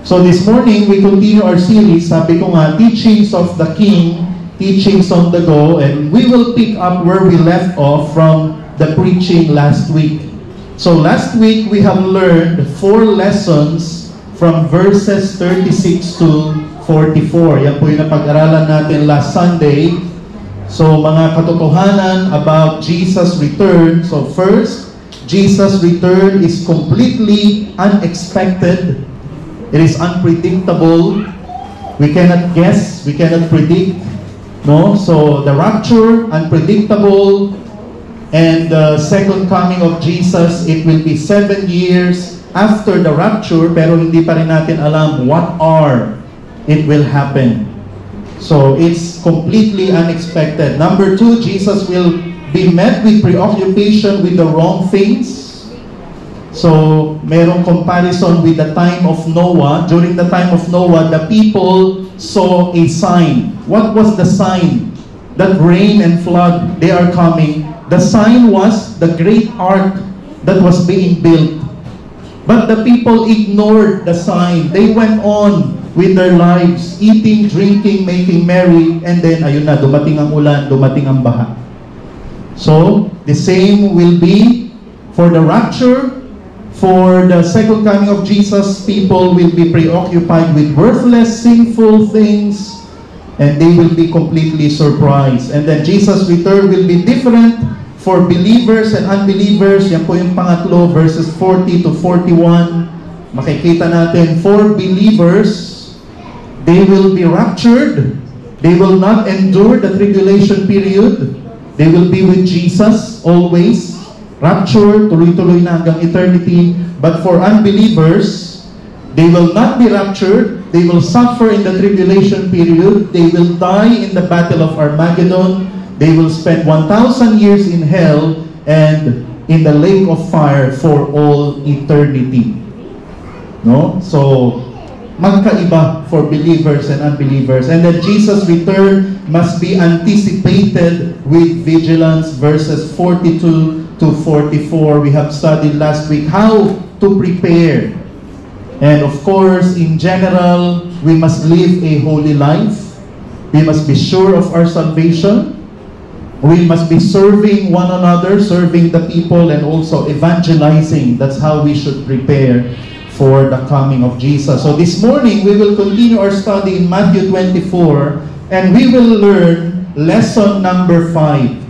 So this morning, we continue our series, sabi ko nga, Teachings of the King, Teachings on the Go, and we will pick up where we left off from the preaching last week. So last week, we have learned 4 lessons from verses 36 to 44. Yan po yung napag-aralan natin last Sunday. So mga katotohanan about Jesus' return. So first, Jesus' return is completely unexpected. It is unpredictable. We cannot guess, we cannot predict. No? So the rapture, unpredictable. And the second coming of Jesus, it will be 7 years after the rapture, pero hindi pa rin natin alam what it will happen. So it's completely unexpected. Number 2, Jesus will be met with preoccupation with the wrong things. So merong comparison with the time of Noah. During the time of Noah, the people saw a sign. What was the sign? That rain and flood, they are coming. The sign was the great ark that was being built. But the people ignored the sign. They went on with their lives, eating, drinking, making merry, and then, ayun na, dumating ang ulan, dumating ang baha. So, the same will be for the rapture. For the second coming of Jesus, people will be preoccupied with worthless, sinful things, and they will be completely surprised. And then Jesus' return will be different for believers and unbelievers. Yan po yung pangatlo, verses 40 to 41. Makikita natin, for believers, they will be raptured. They will not endure the tribulation period. They will be with Jesus always. Rapture, tuloy-tuloy na hanggang eternity. But for unbelievers, they will not be raptured. They will suffer in the tribulation period. They will die in the battle of Armageddon. They will spend 1,000 years in hell and in the lake of fire for all eternity. No? So, magkaiba for believers and unbelievers. And then Jesus' return must be anticipated with vigilance. Verses 42 to 44. We have studied last week how to prepare. And of course, in general, we must live a holy life. We must be sure of our salvation. We must be serving one another, serving the people, and also evangelizing. That's how we should prepare for the coming of Jesus. So this morning, we will continue our study in Matthew 24, and we will learn lesson number 5.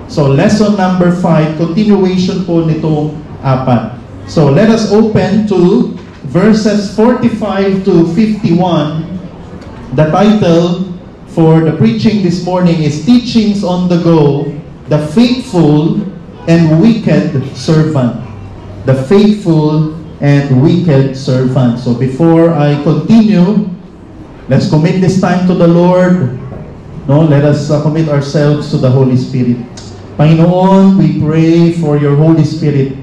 So lesson number 5, continuation po nitong 4. So let us open to verses 45 to 51. The title for the preaching this morning is Teachings on the Go, the Faithful and Wicked Servant. The Faithful and Wicked Servant. So before I continue, let's commit this time to the Lord. No, let us commit ourselves to the Holy Spirit. Panginoon, we pray for your Holy Spirit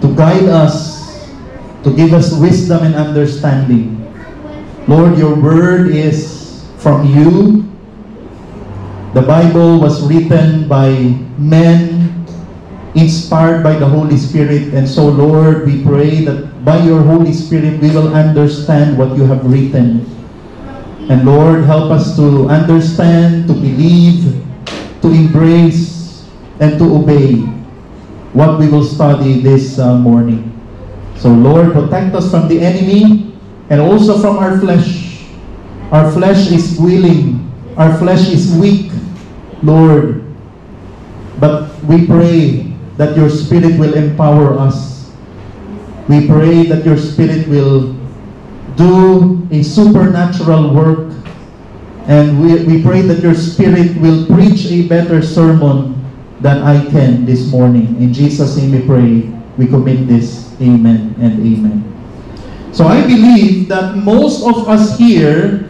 to guide us, to give us wisdom and understanding. Lord, your word is from you. The Bible was written by men inspired by the Holy Spirit. And so, Lord, we pray that by your Holy Spirit, we will understand what you have written. And Lord, help us to understand, to believe, to embrace, and to obey what we will study this morning. So, Lord, protect us from the enemy and also from our flesh. Our flesh is willing. Our flesh is weak, Lord. But we pray that your Spirit will empower us. We pray that your Spirit will do a supernatural work. And we pray that your Spirit will preach a better sermon than I can this morning. In Jesus' name we pray. We commit this. Amen and amen. So I believe that most of us here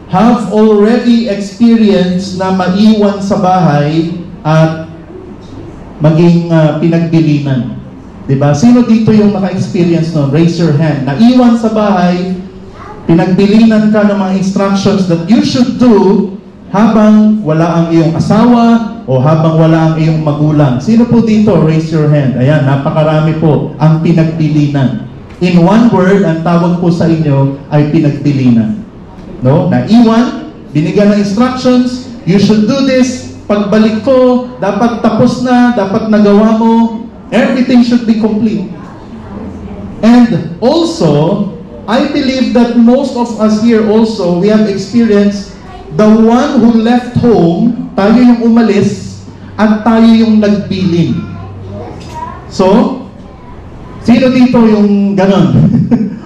have already experienced na maiwan sa bahay at maging pinagbilinan. Diba? Sino dito yung naka-experience nun? Raise your hand. Naiwan sa bahay, pinagbilinan ka ng mga instructions that you should do habang wala ang iyong asawa o habang wala ang iyong magulang. Sino po dito? Raise your hand. Ayan, napakarami po ang pinagbilinan. In one word, ang tawag po sa inyo ay pinagpilinan. No? Naiwan, binigyan ng instructions, you should do this, pagbalik ko, dapat tapos na, dapat nagawa mo, everything should be complete. And also, I believe that most of us here also, we have experienced the one who left home, tayo yung umalis, at tayo yung nagbilin. So, sino dito yung ganon?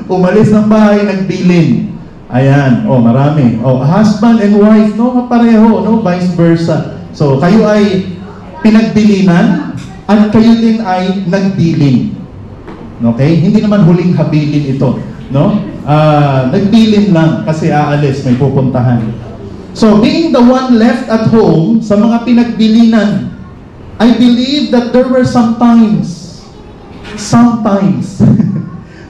Umalis ng bahay, nagbilin. Ayan, marami. Husband and wife, no, pareho, no, vice versa. So, kayo ay pinagbilinan at kayo din ay nagbilin. Okay? Hindi naman huling habilin ito, no? Nagbilin lang kasi aalis, may pupuntahan. So, being the one left at home sa mga pinagbilinan, I believe that there were sometimes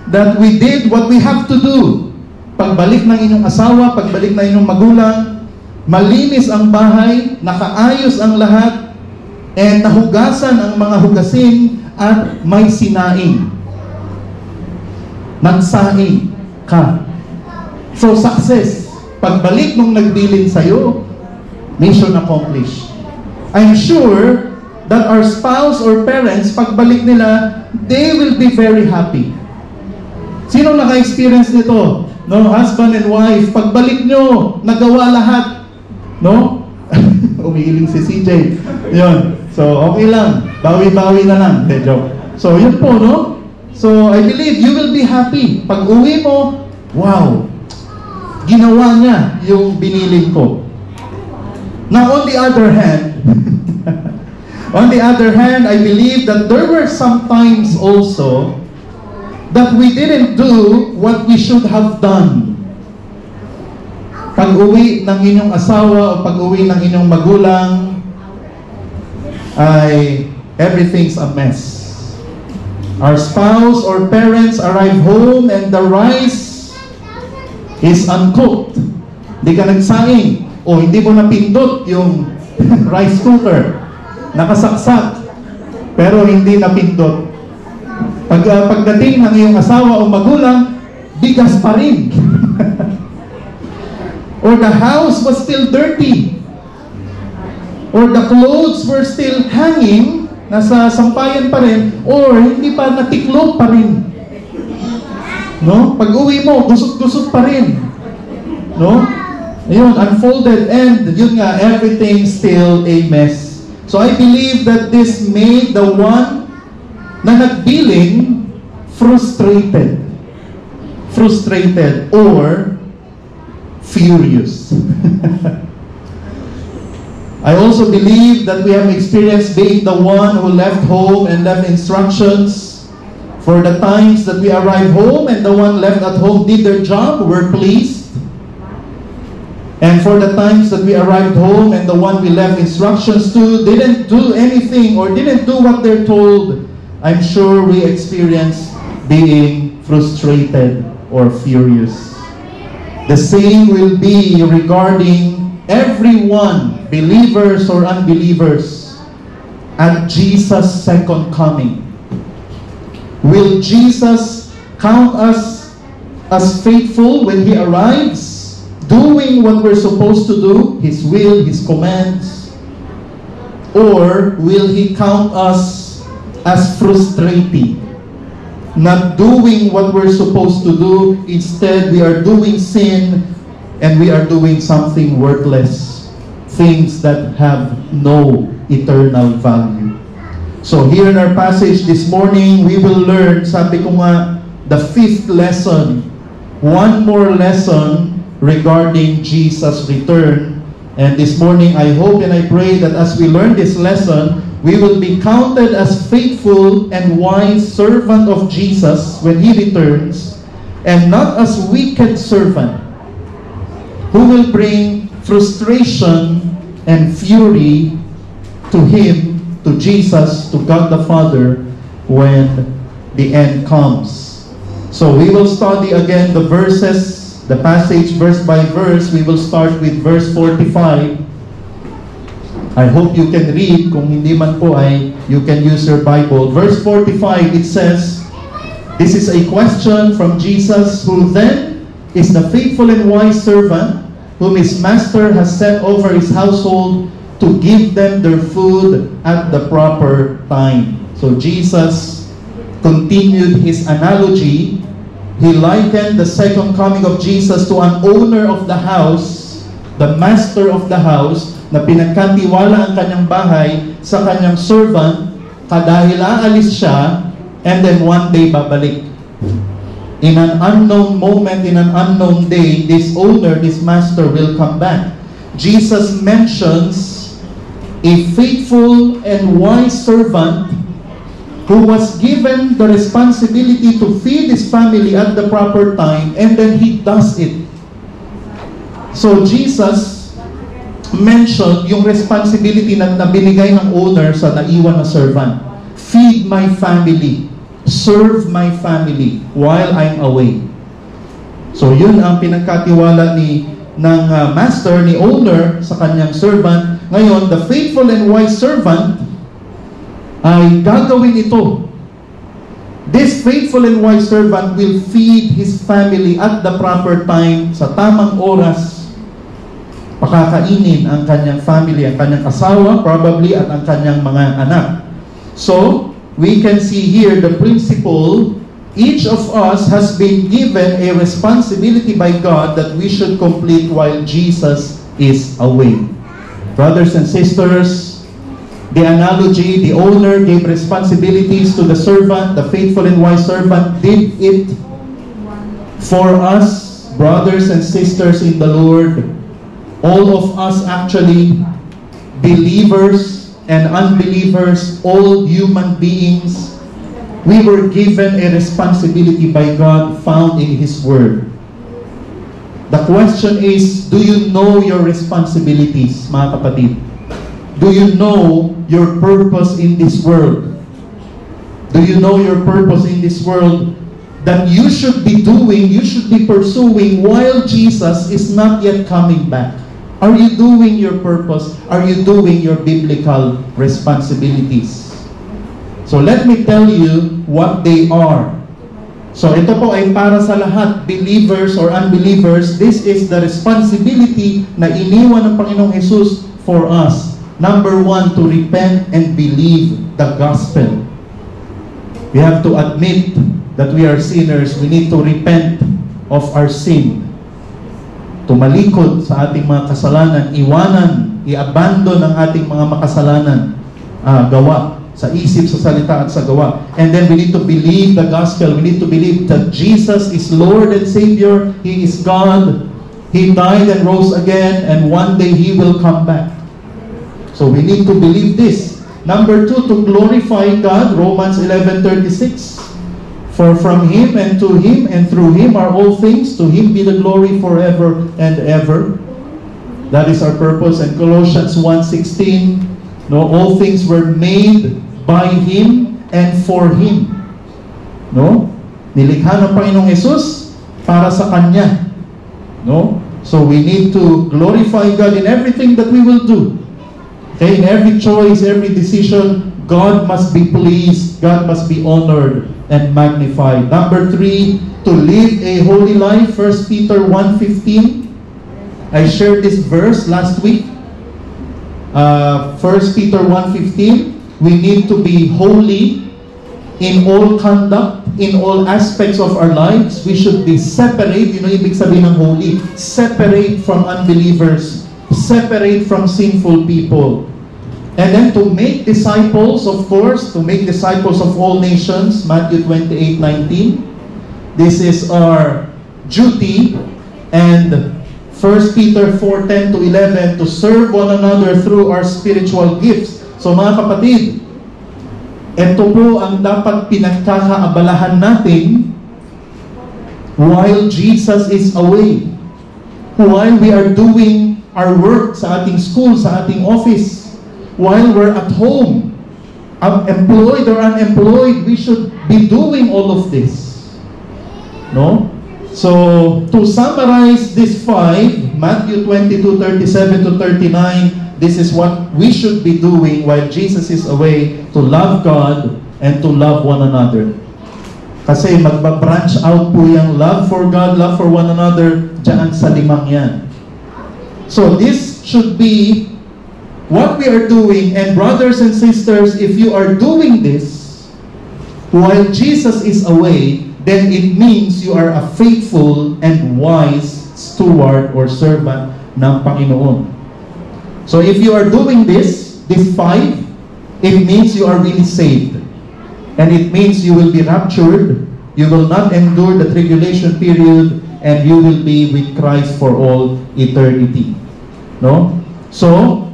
that we did what we have to do. Pagbalik ng inyong asawa, pagbalik ng inyong magulang, malinis ang bahay, nakaayos ang lahat, and nahugasan ang mga hugasin at may sinaing. Nagsaing ka. So, success. Pagbalik nung nagbilin sa'yo, mission accomplished. I'm sure that our spouse or parents, pagbalik nila, they will be very happy. Sino naka-experience nito? No, husband and wife, pagbalik nyo, nagawa lahat. No? Umiiling si CJ. Yun. So, okay lang. Bawi-bawi na lang. Joke. So, yun po, no? So, I believe you will be happy. Pag uwi mo, wow, ginawa niya yung binilin ko. Now, on the other hand, I believe that there were some times also that we didn't do what we should have done. Pag-uwi ng inyong asawa o pag-uwi ng inyong magulang, ay everything's a mess. Our spouse or parents arrive home and the rice is uncooked. Hindi ka nagsaing o hindi mo napindot yung rice cooker. Nakasaksak, pero hindi napindot. Pagdating ng iyong asawa o magulang, bigas pa rin. Or the house was still dirty. Or the clothes were still hanging, nasa sampayan pa rin, or hindi pa natiklop pa rin. No? Pag-uwi mo, gusot-gusot pa rin. No? Ayun, unfolded, and yun nga, everything still a mess. So I believe that this made the one na nagbilin frustrated or furious. I also believe that we have experienced being the one who left home and left instructions for the times that we arrived home and the one left at home did their job, were pleased. And for the times that we arrived home and the one we left instructions to didn't do anything or didn't do what they're told, I'm sure we experienced being frustrated or furious. The same will be regarding everyone, believers or unbelievers, at Jesus' second coming. Will Jesus count us as faithful when He arrives? Doing what we're supposed to do, His will, His commands? Or will He count us as frustrating? Not doing what we're supposed to do, instead we are doing sin and we are doing something worthless, things that have no eternal value. So here in our passage this morning, we will learn, sabi ko nga, the fifth lesson, one more lesson regarding Jesus' return. And this morning, I hope and I pray that as we learn this lesson, we will be counted as faithful and wise servant of Jesus when He returns, and not as wicked servant who will bring frustration and fury to Him, to Jesus, to God the Father when the end comes. So we will study again the verses, the passage verse by verse. We will start with verse 45. I hope you can read. Kung hindi man po ay you can use your Bible. Verse 45, it says, This is a question from Jesus, who then is the faithful and wise servant whom his master has set over his household to give them their food at the proper time. So Jesus continued his analogy. He likened the second coming of Jesus to an owner of the house, the master of the house, na pinagkatiwala ang kanyang bahay sa kanyang servant, kadahil aalis siya, and then one day babalik. In an unknown moment, in an unknown day, this owner, this master will come back. Jesus mentions a faithful and wise servant who was given the responsibility to feed his family at the proper time, and then he does it. So Jesus mentioned yung responsibility na binigay ng owner sa naiwan na servant. Feed my family. Serve my family while I'm away. So yun ang pinagkatiwala ng master, ni owner sa kanyang servant. Ngayon, the faithful and wise servant ay gagawin ito. This faithful and wise servant will feed his family at the proper time, sa tamang oras. Pakakainin ang kanyang family, ang kanyang asawa, probably, at ang kanyang mga anak. So, we can see here the principle. Each of us has been given a responsibility by God that we should complete while Jesus is away. Brothers and sisters, the analogy, the owner gave responsibilities to the servant, the faithful and wise servant did it for us, brothers and sisters in the Lord. All of us actually, believers and unbelievers, all human beings, we were given a responsibility by God found in His Word. The question is, do you know your responsibilities, mga kapatid? Do you know your purpose in this world? Do you know your purpose in this world that you should be doing, you should be pursuing while Jesus is not yet coming back? Are you doing your purpose? Are you doing your biblical responsibilities? So let me tell you what they are. So ito po ay para sa lahat, believers or unbelievers. This is the responsibility na iniwan ng Panginoong Jesus for us. Number one, to repent and believe the gospel. We have to admit that we are sinners. We need to repent of our sin. Tumalikod sa ating mga kasalanan, iwanan, i-abandon ang ating mga makasalanan, gawa, sa isip, sa salita, at sa gawa. And then we need to believe the gospel. We need to believe that Jesus is Lord and Savior. He is God. He died and rose again, and one day He will come back. So we need to believe this. Number two, to glorify God. Romans 11:36. For from Him and to Him and through Him are all things. To Him be the glory forever and ever. That is our purpose. And Colossians 1:16. No, all things were made by Him and for Him. No? Nilikha ng Panginoong Jesus para sa Kanya. No? So we need to glorify God in everything that we will do. Okay? In every choice, every decision, God must be pleased. God must be honored and magnified. Number three, to live a holy life. 1 Peter 1:15. I shared this verse last week. 1 Peter 1:15. We need to be holy in all conduct, in all aspects of our lives. We should be separate. You know, ibig sabihin ng holy. Separate from unbelievers. Separate from sinful people. And then to make disciples, of course, to make disciples of all nations. Matthew 28:19. This is our duty. And 1 Peter 4:10-11, to serve one another through our spiritual gifts. So mga kapatid, ito po ang dapat pinagkakaabalahan natin while Jesus is away. While we are doing our work sa ating school, sa ating office, while we're at home, employed or unemployed, we should be doing all of this. No? So, to summarize this 5, Matthew 22:37-39, this is what we should be doing while Jesus is away, to love God and to love one another. Kasi magba-branch out po yung love for God, love for one another, dyan sa limang yan. So this should be what we are doing. And brothers and sisters, if you are doing this while Jesus is away, then it means you are a faithful and wise steward or servant ng Panginoon. So if you are doing this 5, it means you are really saved. And it means you will be raptured, you will not endure the tribulation period, and you will be with Christ for all eternity. No? So,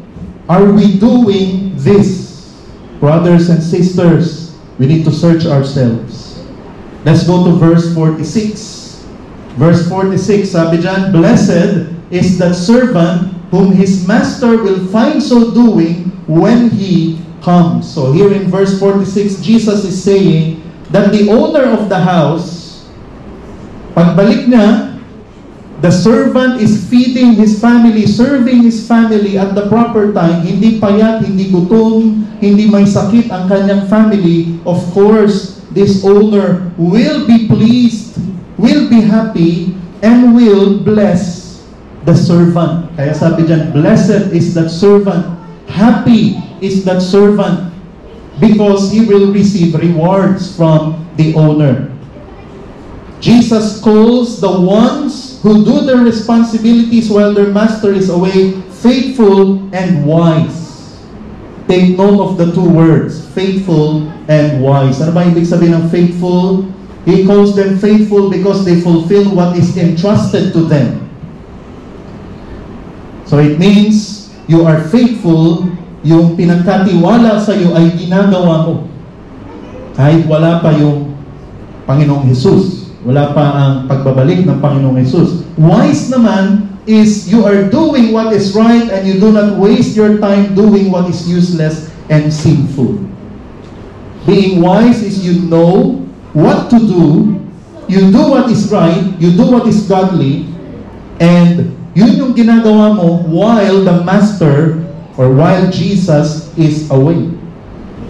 are we doing this? Brothers and sisters, we need to search ourselves. Let's go to verse 46. Verse 46, sabi dyan, "Blessed is that servant whom his master will find so doing when he comes." So here in verse 46, Jesus is saying that the owner of the house, pagbalik niya, the servant is feeding his family, serving his family at the proper time, hindi payat, hindi gutom, hindi may sakit ang kanyang family. Of course, this owner will be pleased, will be happy, and will bless the servant. Kaya sabi dyan, blessed is that servant, happy is that servant, because he will receive rewards from the owner. Jesus calls the ones who do their responsibilities while their master is away faithful and wise. Take note of the two words, faithful and wise. Ano ba ibig sabihin ng faithful? He calls them faithful because they fulfill what is entrusted to them. So it means you are faithful, yung pinagkatiwala sa iyo ay ginagawa mo. Kahit wala pa yung Panginoong Jesus. Wala pa ang pagbabalik ng Panginoong Jesus. Wise naman is you are doing what is right and you do not waste your time doing what is useless and sinful. Being wise is you know what to do, you do what is right, you do what is godly, and yun yung ginagawa mo while the Master or while Jesus is away.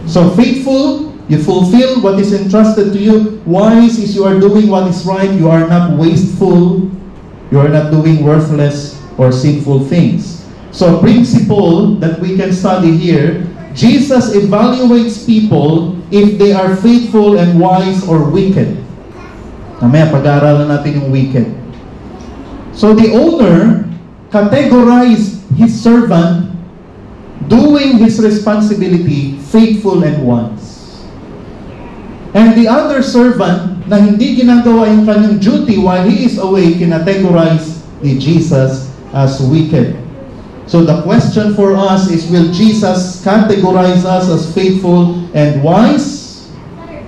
So faithful, you fulfill what is entrusted to you. Wise is you are doing what is right. You are not wasteful. You are not doing worthless or sinful things. So principle that we can study here, Jesus evaluates people if they are faithful and wise or wicked. Mamaya pag-aaralan natin yung wicked. So the owner categorized his servant doing his responsibility, faithful and wise. And the other servant na hindi ginagawa yung kanyang duty while he is away, kinategorize ni Jesus as wicked. So the question for us is, will Jesus categorize us as faithful and wise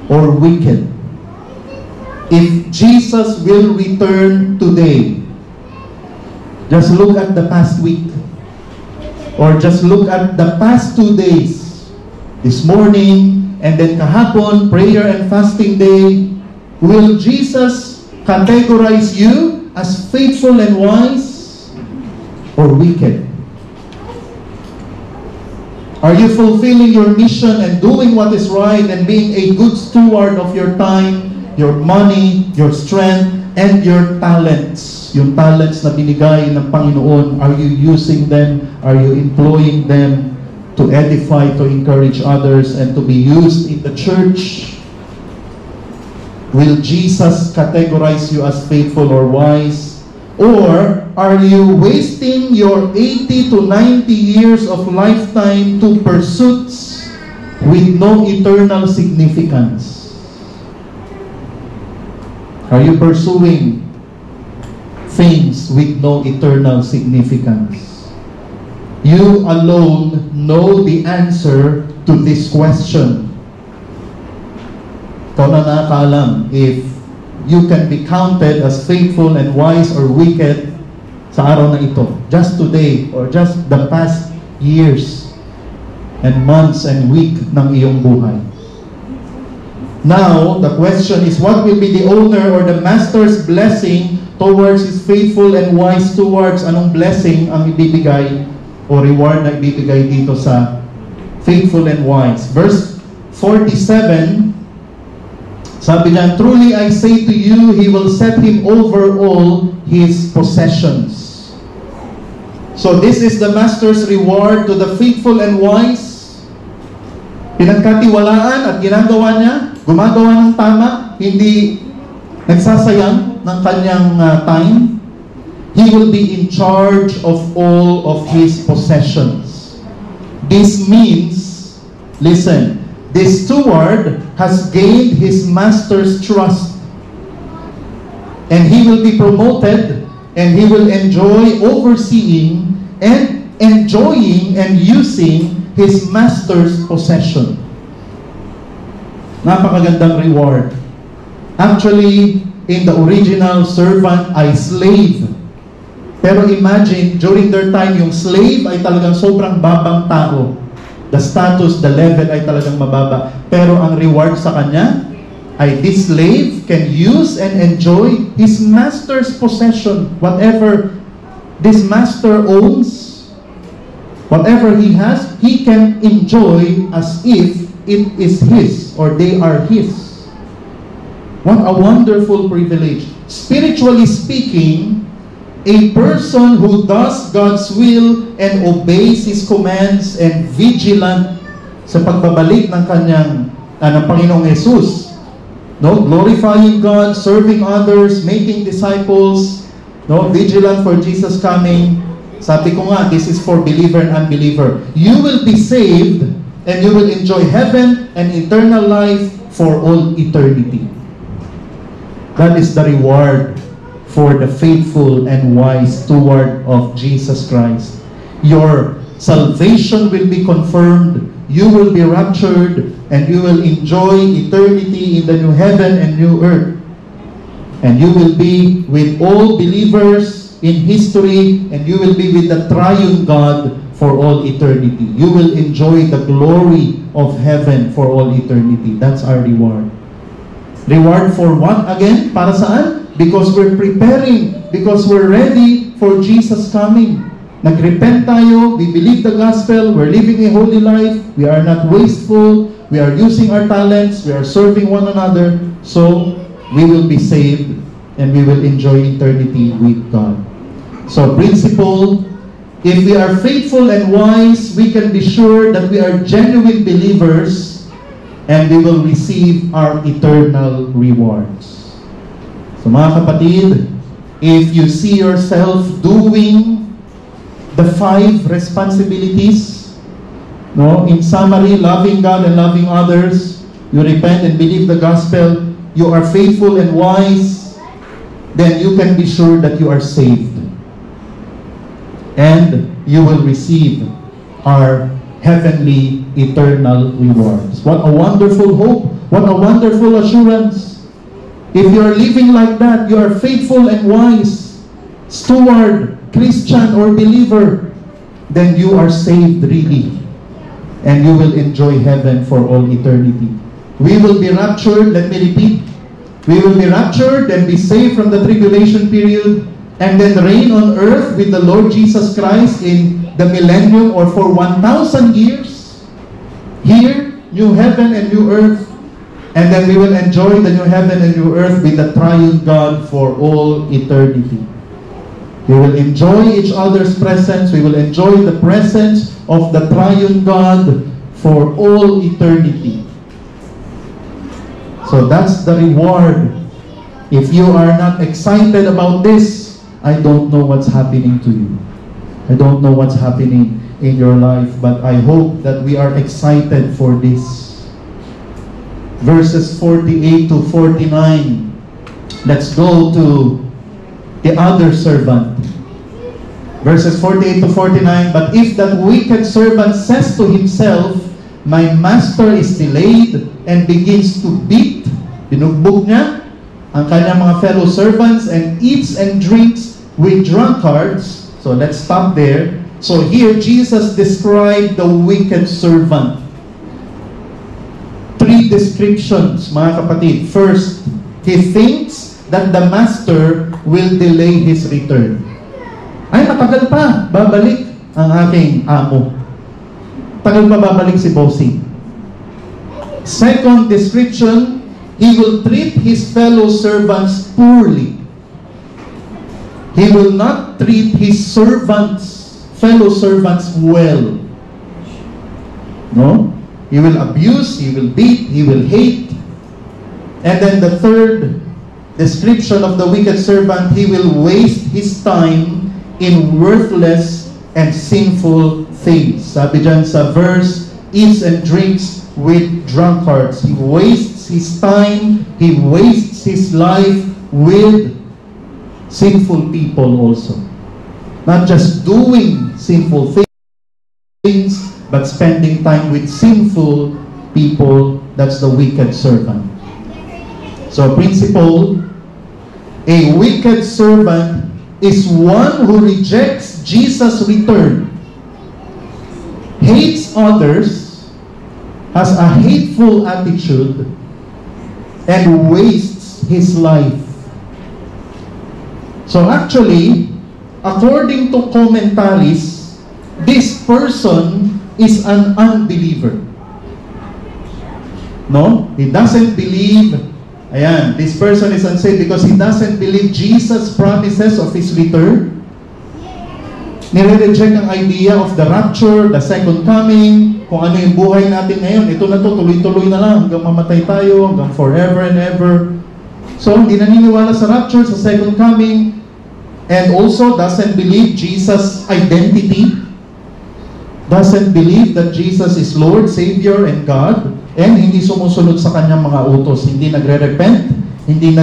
or wicked? If Jesus will return today, just look at the past week or just look at the past 2 days. This morning, and then kahapon, prayer and fasting day, will Jesus categorize you as faithful and wise or wicked? Are you fulfilling your mission and doing what is right and being a good steward of your time, your money, your strength, and your talents? Yung talents na binigay ng Panginoon, are you using them? Are you employing them to edify, to encourage others, and to be used in the church? Will Jesus categorize you as faithful or wise? Or are you wasting your 80 to 90 years of lifetime to pursuits with no eternal significance? Are you pursuing things with no eternal significance? You alone know the answer to this question. Ikaw na nakakaalam if you can be counted as faithful and wise or wicked sa araw na ito. Just today or just the past years and months and week ng iyong buhay. Now, the question is, what will be the owner or the master's blessing towards his faithful and wise stewards? Anong blessing ang ibibigay o reward na ibibigay dito sa faithful and wise? Verse 47, Sabi niya, truly I say to you, He will set him over all his possessions. So this is the Master's reward to the faithful and wise. Pinagkatiwalaan at ginagawa niya, gumagawa ng tama, hindi nagsasayang ng kanyang time. He will be in charge of all of his possessions. This means, listen, this steward has gained his master's trust. And he will be promoted, and he will enjoy overseeing and enjoying and using his master's possession. Napakagandang reward. Actually, in the original, servant ay slave. Pero imagine, during their time, yung slave ay talagang sobrang babang tao. The status, the level ay talagang mababa. Pero ang reward sa kanya ay this slave can use and enjoy his master's possession. Whatever this master owns, whatever he has, he can enjoy as if it is his or they are his. What a wonderful privilege. Spiritually speaking, a person who does God's will and obeys His commands and vigilant sa pagbabalik ng kanyang ng Panginoong Jesus, no, glorifying God, serving others, making disciples, no, vigilant for Jesus coming. Sabi ko nga, this is for believer and unbeliever. You will be saved and you will enjoy heaven and eternal life for all eternity. That is the reward for the faithful and wise steward of Jesus Christ. Your salvation will be confirmed, you will be raptured, and you will enjoy eternity in the new heaven and new earth. And you will be with all believers in history, and you will be with the triune God for all eternity. You will enjoy the glory of heaven for all eternity. That's our reward. Reward for what again? Para saan? Because we're preparing, because we're ready for Jesus coming. Nagrepent tayo, we believe the gospel, we're living a holy life, we are not wasteful, we are using our talents, we are serving one another, so we will be saved and we will enjoy eternity with God. So principle, if we are faithful and wise, we can be sure that we are genuine believers and we will receive our eternal rewards. So mga kapatid, if you see yourself doing the 5 responsibilities, no, in summary, loving God and loving others, you repent and believe the gospel, you are faithful and wise, then you can be sure that you are saved. And you will receive our heavenly eternal rewards. What a wonderful hope! What a wonderful assurance! If you are living like that, you are faithful and wise, steward, Christian or believer, then you are saved really. And you will enjoy heaven for all eternity. We will be raptured, let me repeat. We will be raptured and be saved from the tribulation period and then reign on earth with the Lord Jesus Christ in the millennium or for 1,000 years. Here, new heaven and new earth. And then we will enjoy the new heaven and new earth with the triune God for all eternity. We will enjoy each other's presence. We will enjoy the presence of the triune God for all eternity. So that's the reward. If you are not excited about this, I don't know what's happening to you. I don't know what's happening in your life, but I hope that we are excited for this. Verses 48 to 49. Let's go to the other servant. Verses 48 to 49. But if that wicked servant says to himself, my master is delayed, and begins to beat, binugbog niya ang kanyang mga fellow servants, and eats and drinks with drunkards. So let's stop there. So here Jesus described the wicked servant. 3 descriptions, mga kapatid. First, he thinks that the master will delay his return. Ay, matagal pa, babalik ang aking amo. Tagal pa babalik si bossing. Second description, he will treat his fellow servants poorly. He will not treat his fellow servants well. No? He will abuse, he will beat, he will hate. And then the third description of the wicked servant, he will waste his time in worthless and sinful things. Sabi dyan sa verse, eats and drinks with drunkards. He wastes his time, he wastes his life with sinful people also. Not just doing sinful things, but spending time with sinful people. That's the wicked servant. So principle, a wicked servant is one who rejects Jesus' return, hates others, has a hateful attitude, and wastes his life. So actually, according to commentaries, this person is an unbeliever. No? He doesn't believe. Ayan, this person is unsaved because he doesn't believe Jesus' promises of His return. Nire-reject ang idea of the rapture, the second coming, kung ano yung buhay natin ngayon. Ito na to, tuloy-tuloy na lang, hanggang mamatay tayo, hanggang forever and ever. So, hindi naniniwala sa rapture, sa second coming, and also doesn't believe Jesus' identity, doesn't believe that Jesus is Lord, Savior, and God, and hindi sumusunod sa kanyang mga utos, hindi nagre-repent, hindi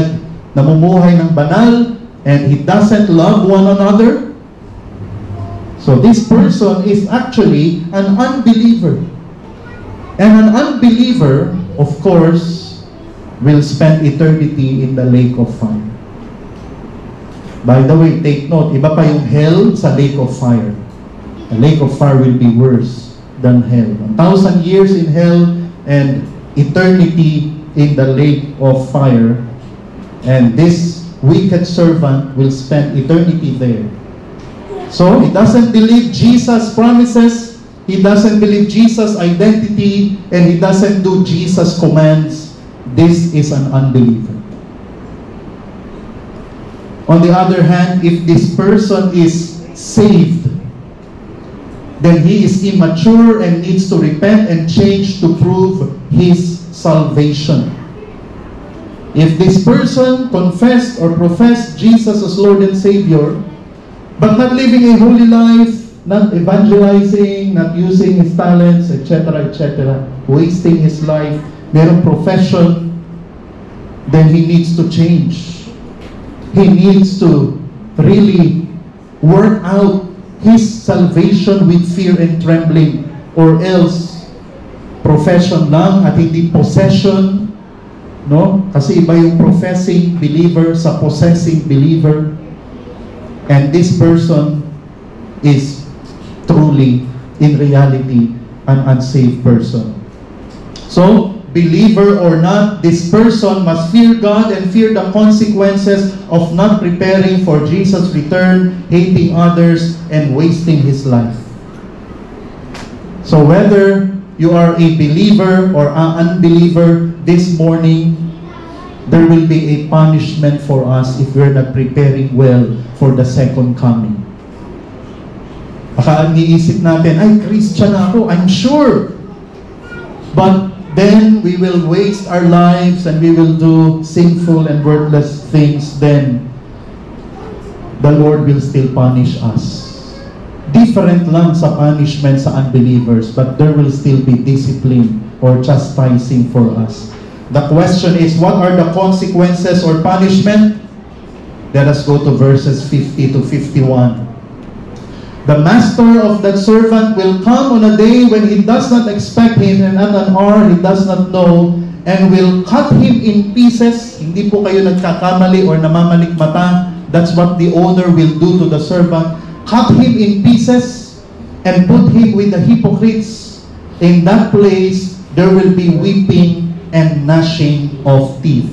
namumuhay ng banal, and he doesn't love one another. So this person is actually an unbeliever. And an unbeliever, of course, will spend eternity in the lake of fire. By the way, take note, iba pa yung hell sa lake of fire. The lake of fire will be worse than hell. 1,000 years in hell and eternity in the lake of fire. And this wicked servant will spend eternity there. So, he doesn't believe Jesus' promises, he doesn't believe Jesus' identity, and he doesn't do Jesus' commands. This is an unbeliever. On the other hand, if this person is saved, then he is immature and needs to repent and change to prove his salvation. If this person confessed or professed Jesus as Lord and Savior, but not living a holy life, not evangelizing, not using his talents, etc., wasting his life, merong profession, then he needs to change. He needs to really work out his salvation with fear and trembling, or else profession lang at hindi possession, no? Kasi iba yung professing believer sa possessing believer, and this person is truly, in reality, an unsaved person. So, believer or not, this person must fear God and fear the consequences of not preparing for Jesus' return, hating others, and wasting his life. So whether you are a believer or an unbeliever, this morning, there will be a punishment for us if we're not preparing well for the second coming. Baka iniisip natin, ay, Christian ako, I'm sure. But then we will waste our lives and we will do sinful and worthless things, then the Lord will still punish us. Different lang sa punishment sa unbelievers, but there will still be discipline or chastising for us. The question is, what are the consequences or punishment? Let us go to verses 50 to 51. The master of that servant will come on a day when he does not expect him, and at an hour he does not know, and will cut him in pieces. Hindi po kayo nagkakamali or namamalikmata. That's what the owner will do to the servant. Cut him in pieces and put him with the hypocrites. In that place there will be weeping and gnashing of teeth.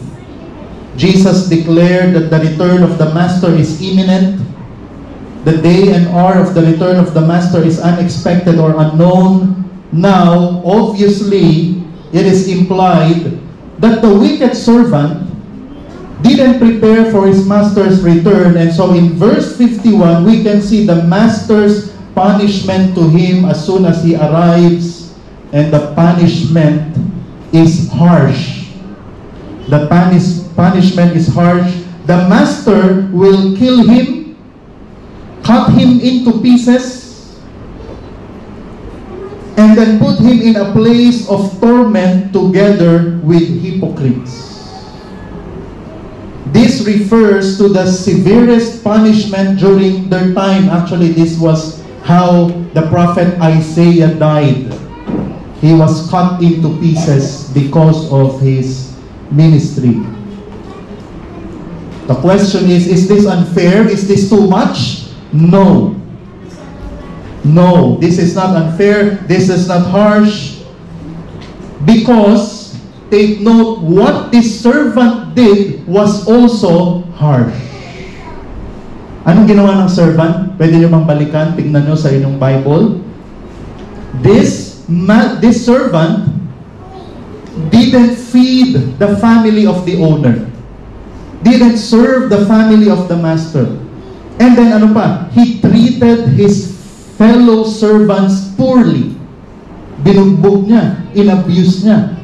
Jesus declared that the return of the master is imminent. The day and hour of the return of the master is unexpected or unknown. Now, obviously, it is implied that the wicked servant didn't prepare for his master's return. And so in verse 51, we can see the master's punishment to him as soon as he arrives. And the punishment is harsh. The punishment is harsh. The master will kill him, cut him into pieces, and then put him in a place of torment together with hypocrites. This refers to the severest punishment during their time. Actually, this was how the prophet Isaiah died. He was cut into pieces because of his ministry. The question is this unfair? Is this too much? No. No, this is not unfair. This is not harsh. Because take note, what this servant did was also harsh. Anong ginawa ng servant? Pwede nyo bang balikan? Tingnan nyo sa inyong Bible. This servant didn't feed the family of the owner. Didn't serve the family of the master. And then ano pa? He treated his fellow servants poorly. Binugbog niya. Inabuse niya.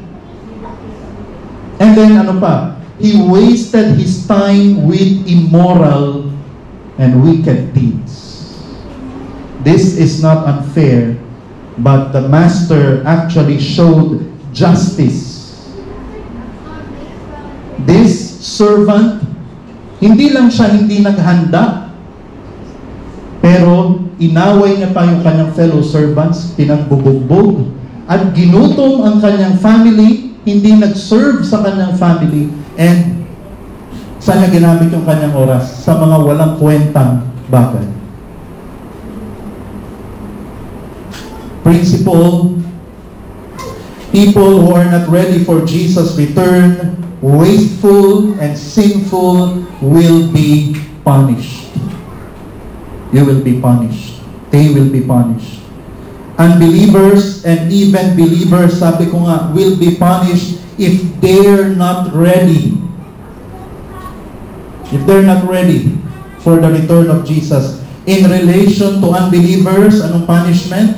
And then ano pa? He wasted his time with immoral and wicked deeds. This is not unfair, but the master actually showed justice. This servant, hindi lang siya hindi naghanda, pero inaway niya pa yung kanyang fellow servants, pinagbubugbog, at ginutom ang kanyang family, hindi nag-serve sa kanyang family, and saan niya ginamit yung kanyang oras? Sa mga walang kwentang bagay. Principle, people who are not ready for Jesus' return, wasteful and sinful, will be punished. You will be punished. They will be punished. Unbelievers and even believers, sabi ko nga, will be punished if they're not ready. If they're not ready for the return of Jesus. In relation to unbelievers, anong punishment?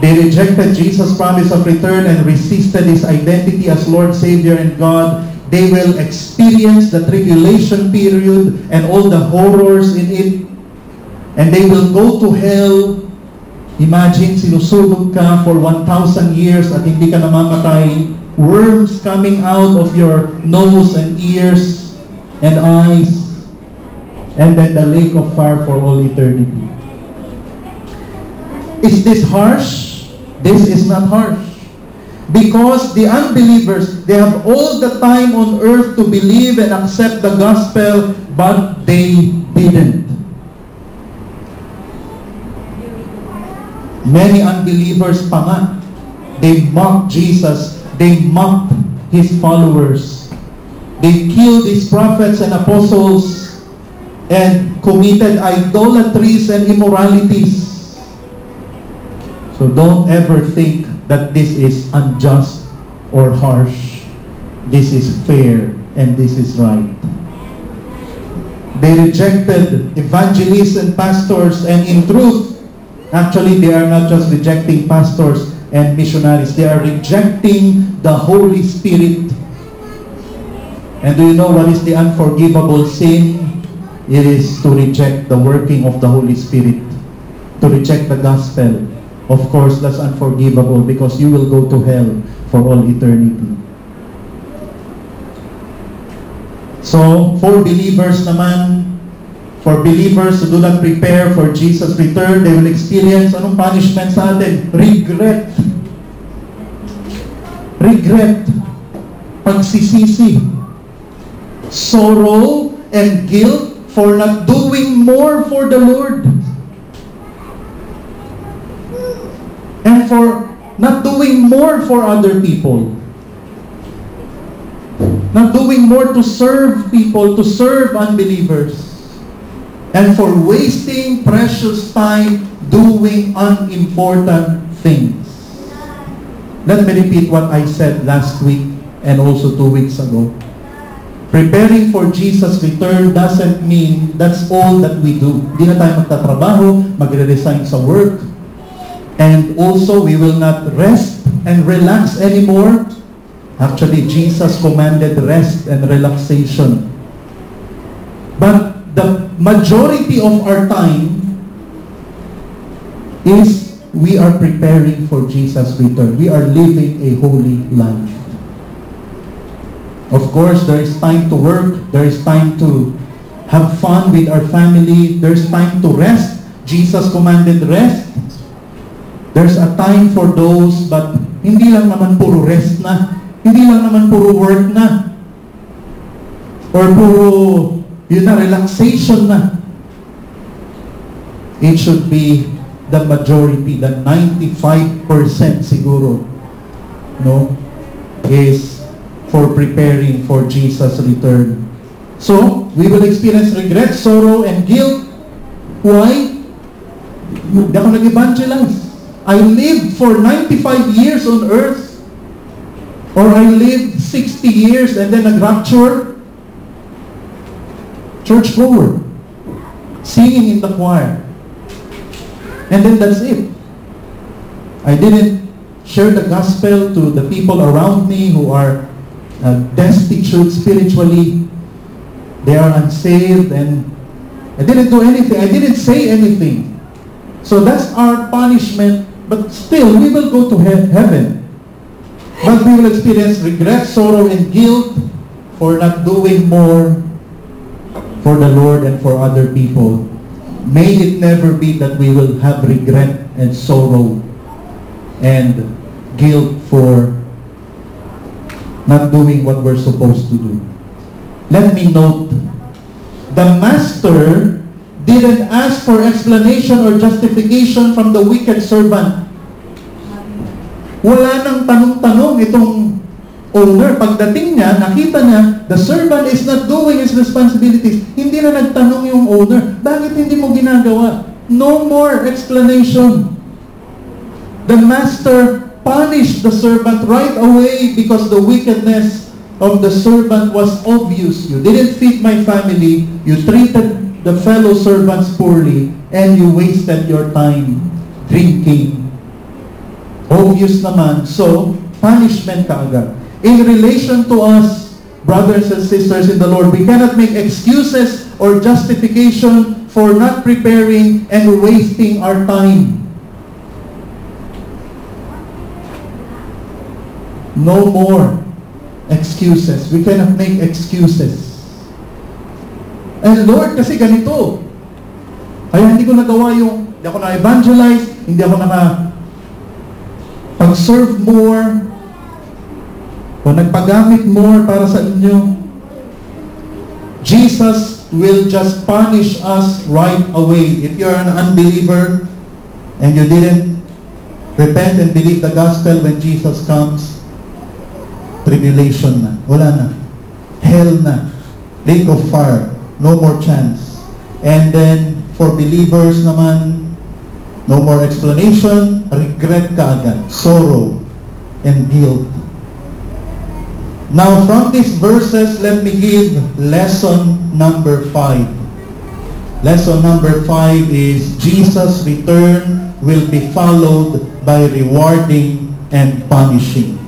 They rejected Jesus' promise of return and resisted His identity as Lord, Savior, and God. They will experience the tribulation period and all the horrors in it. And they will go to hell. Imagine, sinusubog ka for 1,000 years at hindi ka namamatay. Worms coming out of your nose and ears and eyes. And then the lake of fire for all eternity. Is this harsh? This is not harsh. Because the unbelievers, they have all the time on earth to believe and accept the gospel, but they didn't. Many unbelievers pa nga, they mocked Jesus, they mocked His followers. They killed His prophets and apostles and committed idolatries and immoralities. So don't ever think that this is unjust or harsh. This is fair and this is right. They rejected evangelists and pastors, and in truth, actually, they are not just rejecting pastors and missionaries. They are rejecting the Holy Spirit. And do you know what is the unforgivable sin? It is to reject the working of the Holy Spirit. To reject the gospel. Of course, that's unforgivable because you will go to hell for all eternity. So, for believers naman, for believers who do not prepare for Jesus' return, they will experience anong punishment sa atin? Regret. Regret. Pagsisisi. Sorrow and guilt for not doing more for the Lord. And for not doing more for other people. Not doing more to serve people, to serve unbelievers. And for wasting precious time doing unimportant things. Let me repeat what I said last week and also 2 weeks ago. Preparing for Jesus' return doesn't mean that's all that we do. Hindi na tayo magtatrabaho, magre-resign sa work, and also we will not rest and relax anymore. Actually, Jesus commanded rest and relaxation. But the majority of our time is we are preparing for Jesus' return. We are living a holy life. Of course, there is time to work. There is time to have fun with our family. There's time to rest. Jesus commanded rest. There's a time for those, but hindi lang naman puro rest na. Hindi lang naman puro work na. Or puro, relaxation na. It should be the majority, the 95% siguro, is for preparing for Jesus' return. So, we will experience regret, sorrow, and guilt. Why? Hindi ako nag-evangelize. I lived for 95 years on earth, or I lived 60 years and then nag-rapture. Churchgoer, singing in the choir. And then that's it. I didn't share the gospel to the people around me who are destitute spiritually. They are unsaved, and I didn't do anything. I didn't say anything. So that's our punishment, but still we will go to heaven. But we will experience regret, sorrow, and guilt for not doing more for the Lord and for other people. May it never be that we will have regret and sorrow and guilt for not doing what we're supposed to do. Let me note, the master didn't ask for explanation or justification from the wicked servant. Wala nang tanong-tanong itong owner. Pagdating niya, nakita niya, the servant is not doing his responsibilities. Hindi na nagtanong yung owner, bakit hindi mo ginagawa? No more explanation. The master punished the servant right away because the wickedness of the servant was obvious. You didn't feed my family, you treated the fellow servants poorly, and you wasted your time drinking. Obvious naman, so punishment kaagad. In relation to us, brothers and sisters in the Lord, we cannot make excuses or justification for not preparing and wasting our time. No more excuses. We cannot make excuses. And Lord, kasi ganito. Kaya hindi ko nagawa hindi ako na-evangelize, hindi ako pag-serve more, o nagpagamit more para sa inyo. Jesus will just punish us right away. If you're an unbeliever and you didn't repent and believe the gospel when Jesus comes, tribulation na. Wala na. Hell na. Lake of fire. No more chance. And then, for believers naman, no more explanation, regret kaagad, sorrow, and guilt. Now, from these verses, let me give lesson number 5. Lesson number 5 is Jesus' return will be followed by rewarding and punishing.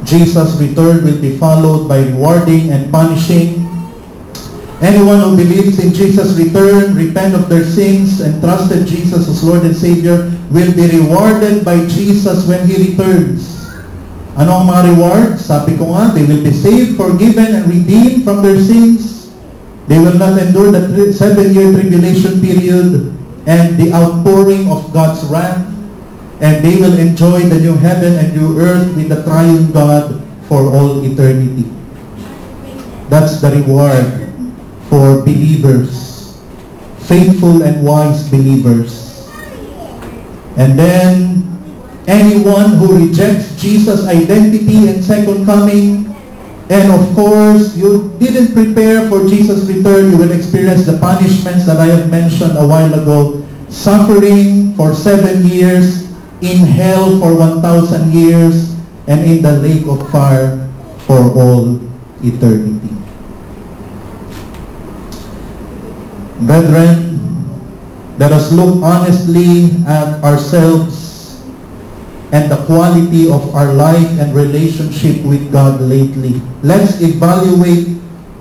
Jesus' return will be followed by rewarding and punishing. Anyone who believes in Jesus' return, repent of their sins, and trusted Jesus as Lord and Savior will be rewarded by Jesus when He returns. Ano ang mga reward? Sabi ko nga, they will be saved, forgiven, and redeemed from their sins. They will not endure the 7-year tribulation period and the outpouring of God's wrath. And they will enjoy the new heaven and new earth with the triune God for all eternity. That's the reward for believers, faithful and wise believers. And then, anyone who rejects Jesus' identity and second coming, and of course, you didn't prepare for Jesus' return, you will experience the punishments that I have mentioned a while ago. Suffering for 7 years, in hell for 1,000 years, and in the lake of fire for all eternity. Brethren, let us look honestly at ourselves and the quality of our life and relationship with God lately. Let's evaluate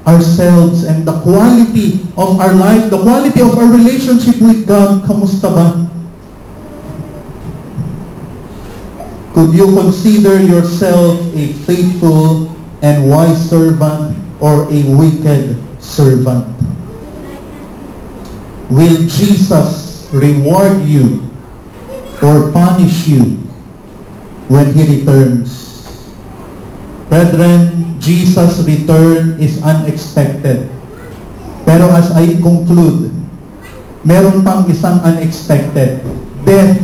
ourselves and the quality of our life, the quality of our relationship with God. Kamusta ba? Could you consider yourself a faithful and wise servant or a wicked servant? Will Jesus reward you or punish you when He returns? Brethren, Jesus' return is unexpected. Pero as I conclude, meron pang isang unexpected. Death.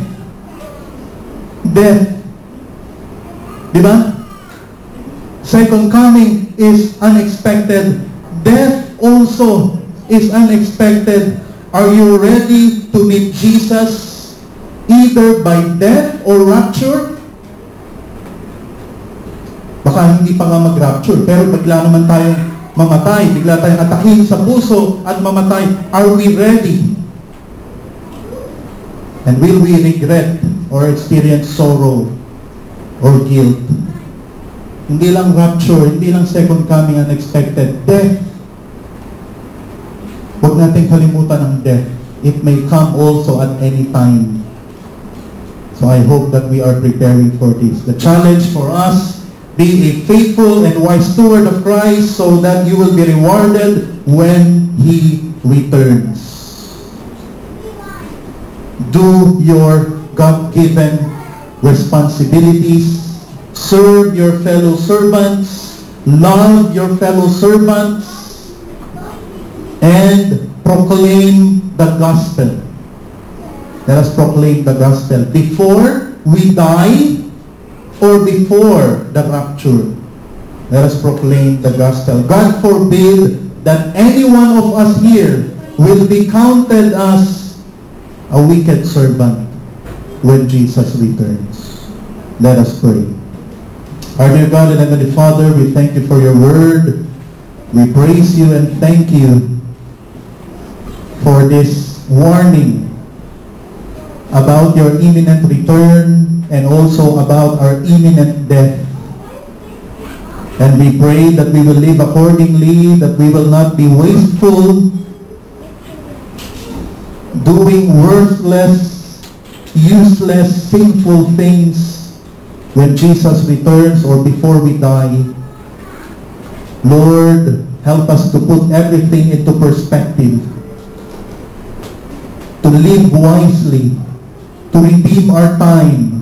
Death. Diba? Second coming is unexpected. Death also is unexpected. Are you ready to meet Jesus either by death or rapture? Baka hindi pa nga mag-rapture, pero bigla naman tayong mamatay, bigla tayong atakin sa puso at mamatay. Are we ready? And will we regret or experience sorrow or guilt? Hindi lang rapture, hindi lang second coming unexpected. Death. Huwag natin kalimutan ang death. It may come also at any time. So I hope that we are preparing for this. The challenge for us, be a faithful and wise steward of Christ so that you will be rewarded when He returns. Do your God-given responsibilities. Serve your fellow servants. Love your fellow servants. And proclaim the gospel. Let us proclaim the gospel before we die or before the rapture. Let us proclaim the gospel. God forbid that any one of us here will be counted as a wicked servant when Jesus returns. Let us pray. Our dear God and Heavenly Father, we thank you for your word. We praise you and thank you for this warning about your imminent return and also about our imminent death. And we pray that we will live accordingly, that we will not be wasteful, doing worthless, useless, sinful things when Jesus returns or before we die. Lord, help us to put everything into perspective, to live wisely, to redeem our time,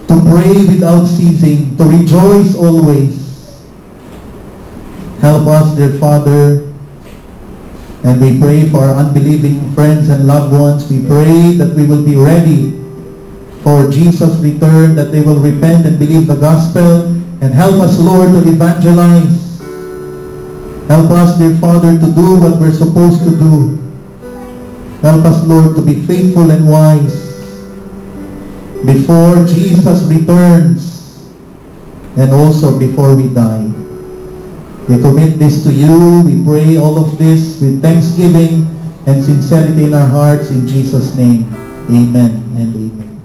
to pray without ceasing, to rejoice always. Help us, dear Father, and we pray for our unbelieving friends and loved ones. We pray that we will be ready for Jesus' return, that they will repent and believe the gospel, and help us, Lord, to evangelize. Help us, dear Father, to do what we're supposed to do. Help us, Lord, to be faithful and wise before Jesus returns and also before we die. We commit this to you. We pray all of this with thanksgiving and sincerity in our hearts. In Jesus' name, amen and amen.